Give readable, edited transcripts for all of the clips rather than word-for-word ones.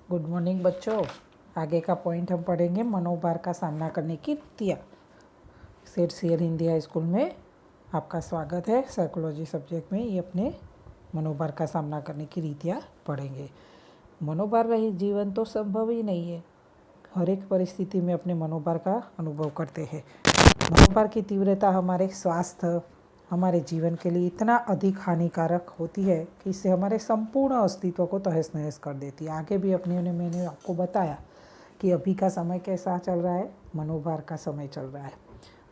Good morning बच्चों। आगे का पॉइंट हम पढ़ेंगे मनोभार का सामना करने की रीतियाँ। सेठ सियर हिंदी हाई स्कूल में आपका स्वागत है। साइकोलॉजी सब्जेक्ट में ये अपने मनोभार का सामना करने की रीतियाँ पढ़ेंगे। मनोभार रहित जीवन तो संभव ही नहीं है। हर एक परिस्थिति में अपने मनोभार का अनुभव करते हैं। मनोभार की तीव्रता हमारे स्वास्थ्य, हमारे जीवन के लिए इतना अधिक हानिकारक होती है कि इससे हमारे संपूर्ण अस्तित्व को तहस नहस कर देती है। आगे भी मैंने आपको बताया कि अभी का समय कैसा चल रहा है, मनोभार का समय चल रहा है।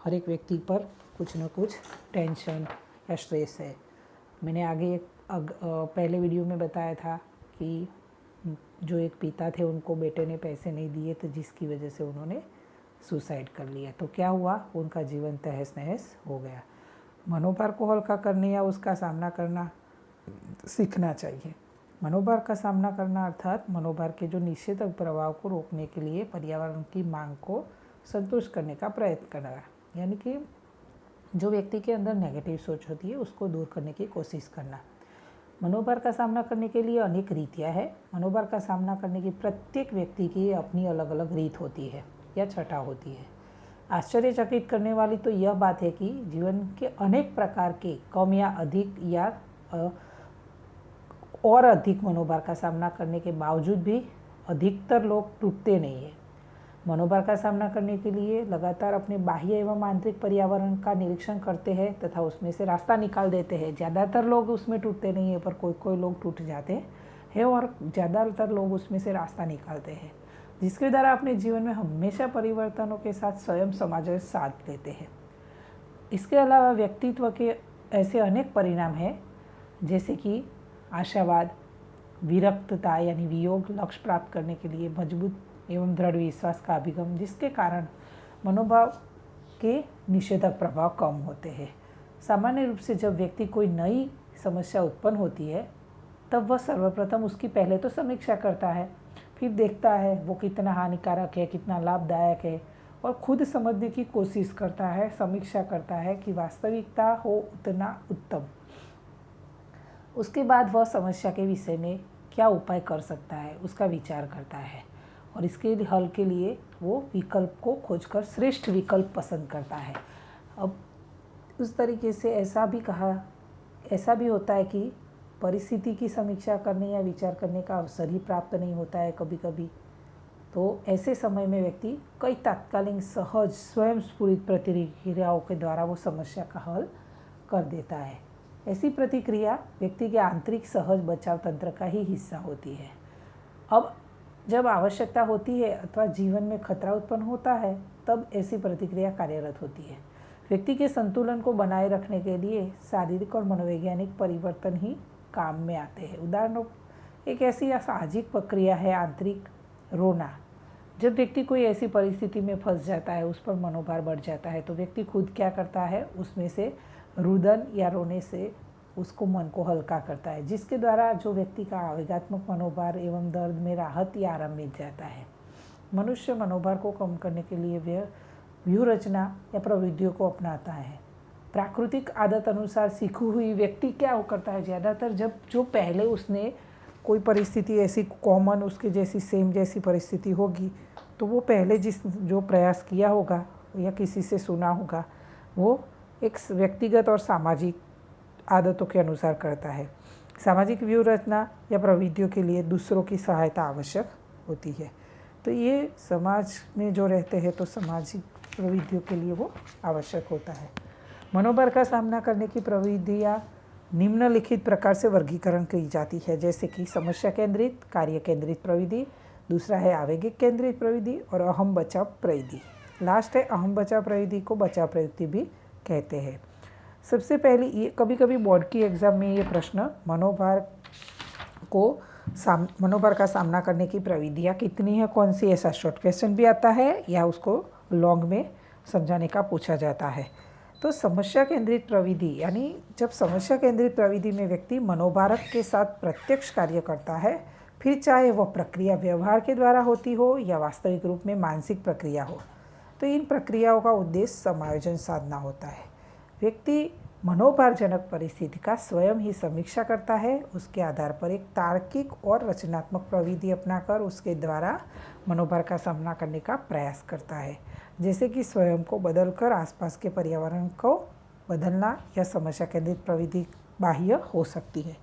हर एक व्यक्ति पर कुछ न कुछ टेंशन या स्ट्रेस है। मैंने आगे पहले वीडियो में बताया था कि जो एक पिता थे उनको बेटे ने पैसे नहीं दिए तो जिसकी वजह से उन्होंने सुसाइड कर लिया। तो क्या हुआ, उनका जीवन तहस नहस हो गया। मनोभार को हल्का करने या उसका सामना करना सीखना चाहिए। मनोभार का सामना करना अर्थात मनोभार के जो निषेधक प्रभाव को रोकने के लिए पर्यावरण की मांग को संतुष्ट करने का प्रयत्न करना, यानी कि जो व्यक्ति के अंदर नेगेटिव सोच होती है उसको दूर करने की कोशिश करना। मनोभार का सामना करने के लिए अनेक रीतियाँ हैं। मनोभार का सामना करने की प्रत्येक व्यक्ति की अपनी अलग अलग रीत होती है या छटा होती है। आश्चर्यचकित करने वाली तो यह बात है कि जीवन के अनेक प्रकार के कम या अधिक या और अधिक मनोभार का सामना करने के बावजूद भी अधिकतर लोग टूटते नहीं हैं। मनोभार का सामना करने के लिए लगातार अपने बाह्य एवं आंतरिक पर्यावरण का निरीक्षण करते हैं तथा उसमें से रास्ता निकाल देते हैं। ज़्यादातर लोग उसमें टूटते नहीं हैं, पर कोई कोई लोग टूट जाते हैं और ज़्यादातर लोग उसमें से रास्ता निकालते हैं, जिसके द्वारा अपने जीवन में हमेशा परिवर्तनों के साथ स्वयं समाज साथ लेते हैं। इसके अलावा व्यक्तित्व के ऐसे अनेक परिणाम हैं, जैसे कि आशावाद, विरक्तता यानी वियोग, लक्ष्य प्राप्त करने के लिए मजबूत एवं दृढ़ विश्वास का अभिगम, जिसके कारण मनोभाव के निषेधक प्रभाव कम होते हैं। सामान्य रूप से जब व्यक्ति कोई नई समस्या उत्पन्न होती है तब वह सर्वप्रथम उसकी पहले तो समीक्षा करता है, फिर देखता है वो कितना हानिकारक है, कितना लाभदायक है, और खुद समझने की कोशिश करता है, समीक्षा करता है कि वास्तविकता हो उतना उत्तम। उसके बाद वह समस्या के विषय में क्या उपाय कर सकता है उसका विचार करता है और इसके हल के लिए वो विकल्प को खोजकर श्रेष्ठ विकल्प पसंद करता है। अब उस तरीके से ऐसा भी होता है कि परिस्थिति की समीक्षा करने या विचार करने का अवसर ही प्राप्त नहीं होता है कभी कभी। तो ऐसे समय में व्यक्ति कई तात्कालिक सहज स्वयं स्फुरित प्रतिक्रियाओं के द्वारा वो समस्या का हल कर देता है। ऐसी प्रतिक्रिया व्यक्ति के आंतरिक सहज बचाव तंत्र का ही हिस्सा होती है। अब जब आवश्यकता होती है अथवा जीवन में खतरा उत्पन्न होता है तब ऐसी प्रतिक्रिया कार्यरत होती है। व्यक्ति के संतुलन को बनाए रखने के लिए शारीरिक और मनोवैज्ञानिक परिवर्तन ही काम में आते हैं। उदाहरण एक ऐसी साहजिक प्रक्रिया है आंतरिक रोना। जब व्यक्ति कोई ऐसी परिस्थिति में फंस जाता है, उस पर मनोभार बढ़ जाता है, तो व्यक्ति खुद क्या करता है, उसमें से रुदन या रोने से उसको मन को हल्का करता है, जिसके द्वारा जो व्यक्ति का आवेगात्मक मनोभार एवं दर्द में राहत या आराम मिल जाता है। मनुष्य मनोभार को कम करने के लिए व्यूह रचना या प्रविधियों को अपनाता है। प्राकृतिक आदत अनुसार सीखी हुई व्यक्ति क्या करता है, ज़्यादातर जो पहले उसने कोई परिस्थिति ऐसी कॉमन उसके जैसी सेम जैसी परिस्थिति होगी तो वो पहले जो प्रयास किया होगा या किसी से सुना होगा वो एक व्यक्तिगत और सामाजिक आदतों के अनुसार करता है। सामाजिक व्यूह रचना या प्रविधियों के लिए दूसरों की सहायता आवश्यक होती है। तो ये समाज में जो रहते हैं तो सामाजिक प्रविधियों के लिए वो आवश्यक होता है। मनोभार का सामना करने की प्रविधियाँ निम्नलिखित प्रकार से वर्गीकरण की जाती है, जैसे कि समस्या केंद्रित, कार्य केंद्रित प्रविधि, दूसरा है आवेगिक केंद्रित प्रविधि और अहम बचाव प्रविधि। लास्ट है अहम बचाव प्रविधि को बचाव प्रवृत्ति भी कहते हैं। सबसे पहले ये कभी कभी बोर्ड की एग्ज़ाम में ये प्रश्न मनोभार का सामना करने की प्रविधियाँ कितनी है, कौन सी, ऐसा शॉर्ट क्वेश्चन भी आता है या उसको लॉन्ग में समझाने का पूछा जाता है। तो समस्या केंद्रित प्रविधि यानी जब समस्या केंद्रित प्रविधि में व्यक्ति मनोभारक के साथ प्रत्यक्ष कार्य करता है, फिर चाहे वह प्रक्रिया व्यवहार के द्वारा होती हो या वास्तविक रूप में मानसिक प्रक्रिया हो, तो इन प्रक्रियाओं का उद्देश्य समायोजन साधना होता है। व्यक्ति मनोभारजनक परिस्थिति का स्वयं ही समीक्षा करता है, उसके आधार पर एक तार्किक और रचनात्मक प्रविधि अपनाकर उसके द्वारा मनोभार का सामना करने का प्रयास करता है, जैसे कि स्वयं को बदलकर आसपास के पर्यावरण को बदलना। यह समस्या केंद्रित प्रविधि बाह्य हो सकती है,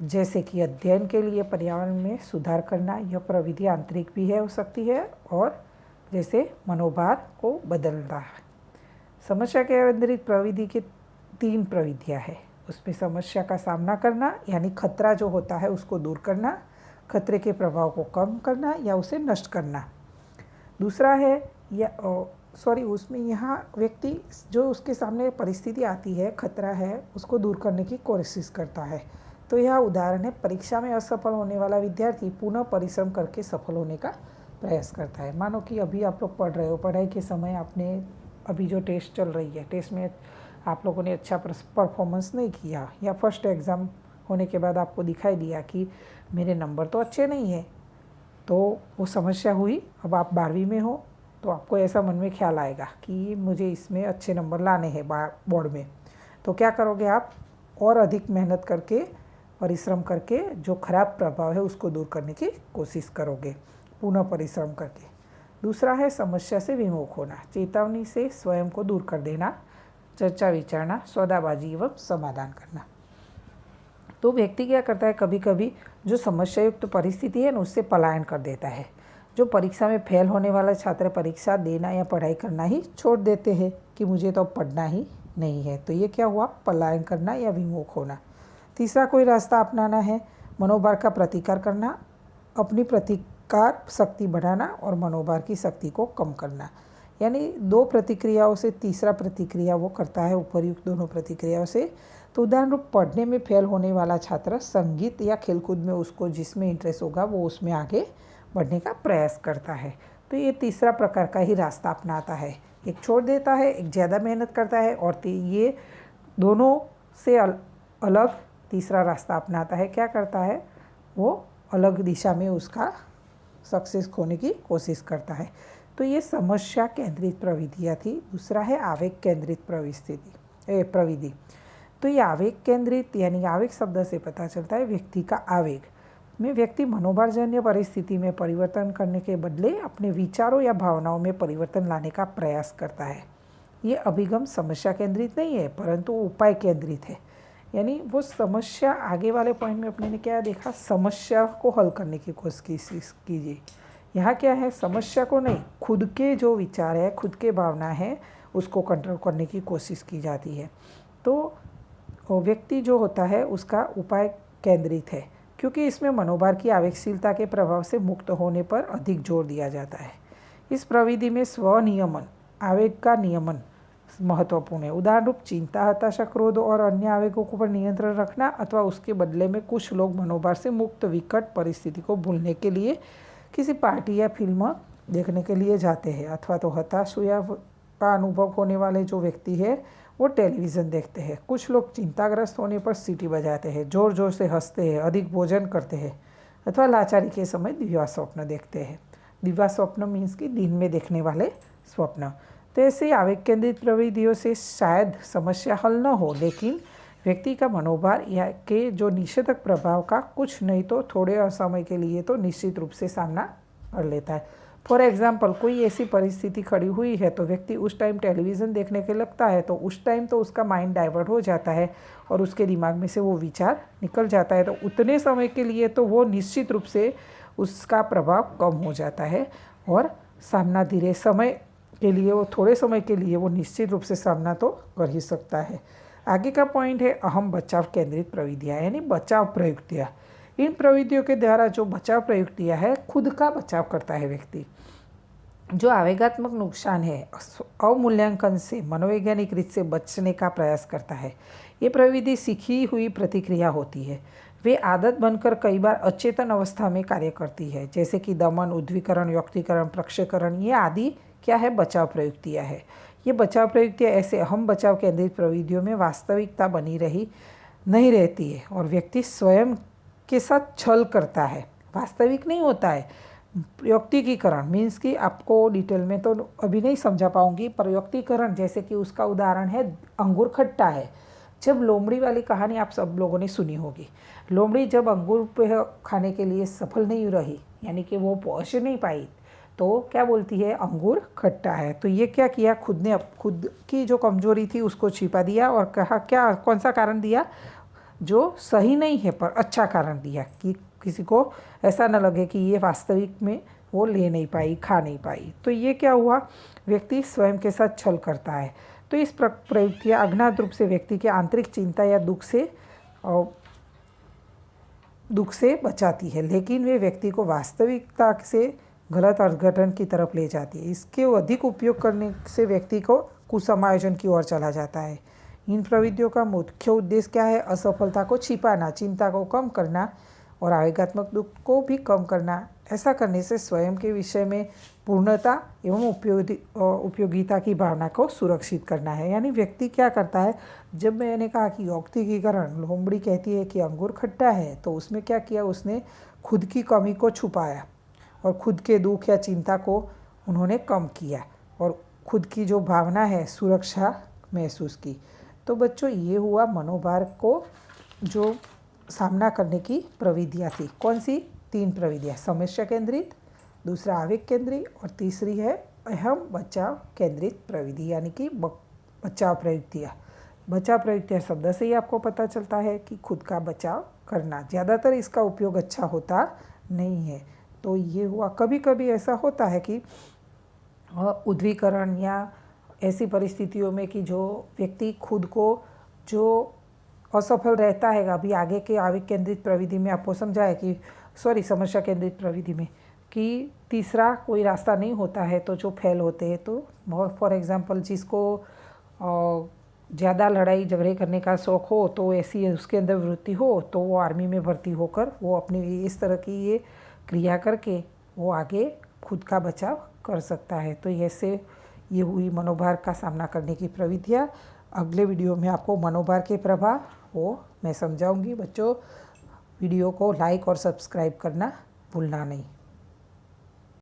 जैसे कि अध्ययन के लिए पर्यावरण में सुधार करना। यह प्रविधि आंतरिक भी हो सकती है और जैसे मनोभार को बदलना। समस्या केंद्रित प्रविधि के 3 प्रविधियाँ हैं। उसमें समस्या का सामना करना यानी खतरा जो होता है उसको दूर करना, खतरे के प्रभाव को कम करना या उसे नष्ट करना। दूसरा है उसमें यहाँ व्यक्ति जो उसके सामने परिस्थिति आती है, खतरा है, उसको दूर करने की कोशिश करता है। तो यह उदाहरण है, परीक्षा में असफल होने वाला विद्यार्थी पुनः परिश्रम करके सफल होने का प्रयास करता है। मानो कि अभी आप लोग पढ़ रहे हो, पढ़ाई के समय आपने अभी जो टेस्ट चल रही है, टेस्ट में आप लोगों ने अच्छा परफॉर्मेंस नहीं किया या फर्स्ट एग्ज़ाम होने के बाद आपको दिखाई दिया कि मेरे नंबर तो अच्छे नहीं है, तो वो समस्या हुई। अब आप 12वीं में हो तो आपको ऐसा मन में ख्याल आएगा कि मुझे इसमें अच्छे नंबर लाने हैं बोर्ड में। तो क्या करोगे आप? और अधिक मेहनत करके, परिश्रम करके जो खराब प्रभाव है उसको दूर करने की कोशिश करोगे, पुनः परिश्रम करके। दूसरा है समस्या से विमुख होना, चेतावनी से स्वयं को दूर कर देना, चर्चा विचारना, सौदाबाजी एवं समाधान करना। तो व्यक्ति क्या करता है, कभी कभी जो समस्या युक्त परिस्थिति है ना उससे पलायन कर देता है। जो परीक्षा में फेल होने वाला छात्र परीक्षा देना या पढ़ाई करना ही छोड़ देते हैं कि मुझे तो पढ़ना ही नहीं है। तो ये क्या हुआ? पलायन करना या विमुख होना। तीसरा कोई रास्ता अपनाना है, मनोभार का प्रतिकार करना, अपनी प्रतिकार शक्ति बढ़ाना और मनोभार की शक्ति को कम करना। यानी 2 प्रतिक्रियाओं से तीसरा प्रतिक्रिया वो करता है, उपर्युक्त दोनों प्रतिक्रियाओं से। तो उदाहरण रूप, पढ़ने में फेल होने वाला छात्र संगीत या खेलकूद में उसको जिसमें इंटरेस्ट होगा वो उसमें आगे बढ़ने का प्रयास करता है। तो ये तीसरा प्रकार का ही रास्ता अपनाता है, एक छोड़ देता है, एक ज़्यादा मेहनत करता है और ये दोनों से अलग तीसरा रास्ता अपनाता है। क्या करता है? वो अलग दिशा में उसका सक्सेस खोने की कोशिश करता है। तो ये समस्या केंद्रित प्रविधियाँ थी। दूसरा है आवेग केंद्रित प्रविधि। तो ये आवेग केंद्रित यानी आवेग शब्द से पता चलता है व्यक्ति का आवेग में व्यक्ति मनोभारजन्य परिस्थिति में परिवर्तन करने के बदले अपने विचारों या भावनाओं में परिवर्तन लाने का प्रयास करता है। ये अभिगम समस्या केंद्रित नहीं है परंतु उपाय केंद्रित है। यानी वो समस्या, आगे वाले पॉइंट में अपने ने क्या देखा, समस्या को हल करने की कोशिश कीजिए। यहाँ क्या है, समस्या को नहीं, खुद के जो विचार है, खुद के भावना है, उसको कंट्रोल करने की कोशिश की जाती है। तो व्यक्ति जो होता है उसका उपाय केंद्रित है, क्योंकि इसमें मनोभार की आवेगशीलता के प्रभाव से मुक्त होने पर अधिक जोर दिया जाता है। इस प्रविधि में स्वनियमन, आवेग का नियमन महत्वपूर्ण है। उदाहरण रूप, चिंता, हताशा, क्रोध और अन्य आवेगों पर नियंत्रण रखना, अथवा उसके बदले में कुछ लोग मनोभार से मुक्त विकट परिस्थिति को भूलने के लिए किसी पार्टी या फिल्म देखने के लिए जाते हैं, अथवा तो हताशा का अनुभव होने वाले जो व्यक्ति है वो टेलीविज़न देखते हैं। कुछ लोग चिंताग्रस्त होने पर सीटी बजाते हैं, ज़ोर ज़ोर से हंसते हैं, अधिक भोजन करते हैं, अथवा लाचारी के समय दिव्या स्वप्न देखते हैं। दिव्या स्वप्न मीन्स कि दिन में देखने वाले स्वप्न। तो ऐसे आवेग केंद्रित प्रविधियों से शायद समस्या हल न हो, लेकिन व्यक्ति का मनोभार या के जो निषेधक प्रभाव का कुछ नहीं तो थोड़े समय के लिए तो निश्चित रूप से सामना कर लेता है। फॉर एग्जाम्पल, कोई ऐसी परिस्थिति खड़ी हुई है तो व्यक्ति उस टाइम टेलीविज़न देखने के लगता है, तो उस टाइम तो उसका माइंड डाइवर्ट हो जाता है और उसके दिमाग में से वो विचार निकल जाता है। तो उतने समय के लिए तो वो निश्चित रूप से उसका प्रभाव कम हो जाता है और सामना धीरे समय के लिए, वो थोड़े समय के लिए वो निश्चित रूप से सामना तो कर ही सकता है। आगे का पॉइंट है अहम बचाव केंद्रित प्रविधियाँ यानी बचाव प्रयुक्तियाँ। इन प्रविधियों के द्वारा जो बचाव प्रयुक्तियाँ है, खुद का बचाव करता है व्यक्ति। जो आवेगात्मक नुकसान है, अवमूल्यांकन से मनोवैज्ञानिक रीत से बचने का प्रयास करता है। ये प्रविधि सीखी हुई प्रतिक्रिया होती है। वे आदत बनकर कई बार अचेतन अवस्था में कार्य करती है, जैसे कि दमन, उद्विकरण, व्यक्तिकरण, प्रक्षेकरण, ये आदि क्या है, बचाव प्रयुक्तियाँ है। ये बचाव प्रयुक्तियाँ ऐसे अहम बचाव केंद्रित प्रविधियों में वास्तविकता बनी नहीं रहती है और व्यक्ति स्वयं के साथ छल करता है, वास्तविक नहीं होता है। प्रयुक्तिकरण मीन्स कि आपको डिटेल में तो अभी नहीं समझा पाऊंगी। प्रयुक्तिकरण जैसे कि उसका उदाहरण है, अंगूर खट्टा है जब लोमड़ी वाली कहानी आप सब लोगों ने सुनी होगी। लोमड़ी जब अंगूर पे खाने के लिए सफल नहीं रही, यानी कि वो पहुँच नहीं पाई, तो क्या बोलती है, अंगूर खट्टा है। तो ये क्या किया, खुद की जो कमजोरी थी उसको छिपा दिया और कहा, क्या कौन सा कारण दिया, जो सही नहीं है पर अच्छा कारण दिया कि किसी को ऐसा न लगे कि ये वास्तविक में वो ले नहीं पाई, खा नहीं पाई। तो ये क्या हुआ, व्यक्ति स्वयं के साथ छल करता है। तो इस प्रवृत्तियाँ अज्ञात रूप से व्यक्ति के आंतरिक चिंता या दुख से बचाती है, लेकिन वे व्यक्ति को वास्तविकता से गलत अर्थघटन की तरफ ले जाती है। इसके अधिक उपयोग करने से व्यक्ति को कुसमायोजन की ओर चला जाता है। इन प्रवृत्तियों का मुख्य उद्देश्य क्या है, असफलता को छिपाना, चिंता को कम करना और आवेगात्मक दुख को भी कम करना। ऐसा करने से स्वयं के विषय में पूर्णता एवं उपयोगिता की भावना को सुरक्षित करना है। यानी व्यक्ति क्या करता है, जब मैंने कहा कि यौक्तिकीकरण, लोमड़ी कहती है कि अंगूर खट्टा है, तो उसमें क्या किया, उसने खुद की कमी को छुपाया और खुद के दुख या चिंता को उन्होंने कम किया और खुद की जो भावना है सुरक्षा महसूस की। तो बच्चों, ये हुआ मनोभार को जो सामना करने की प्रविधियाँ थी। कौन सी? 3 प्रविधियाँ, समस्या केंद्रित, दूसरा आवेग केंद्रित और तीसरी है अहम बचाव केंद्रित प्रविधि, यानी कि बचाव प्रवृत्तियाँ। बचाव प्रवृत्तियाँ शब्द से ही आपको पता चलता है कि खुद का बचाव करना। ज़्यादातर इसका उपयोग अच्छा होता नहीं है। तो ये हुआ, कभी कभी ऐसा होता है कि उद्वीकरण या ऐसी परिस्थितियों में कि जो व्यक्ति खुद को जो असफल रहता है, अभी आगे के आवेग केंद्रित प्रविधि में आपको समझाया कि समस्या केंद्रित प्रविधि में कि तीसरा कोई रास्ता नहीं होता है, तो जो फेल होते हैं, तो फॉर एग्जांपल जिसको ज़्यादा लड़ाई झगड़े करने का शौक़ हो, तो ऐसी उसके अंदर वृत्ति हो, तो वो आर्मी में भर्ती होकर वो अपनी इस तरह की ये क्रिया करके वो आगे खुद का बचाव कर सकता है। तो ऐसे ये हुई मनोभार का सामना करने की प्रविधियाँ। अगले वीडियो में आपको मनोभार के प्रभाव वो मैं समझाऊंगी। बच्चों, वीडियो को लाइक और सब्सक्राइब करना भूलना नहीं।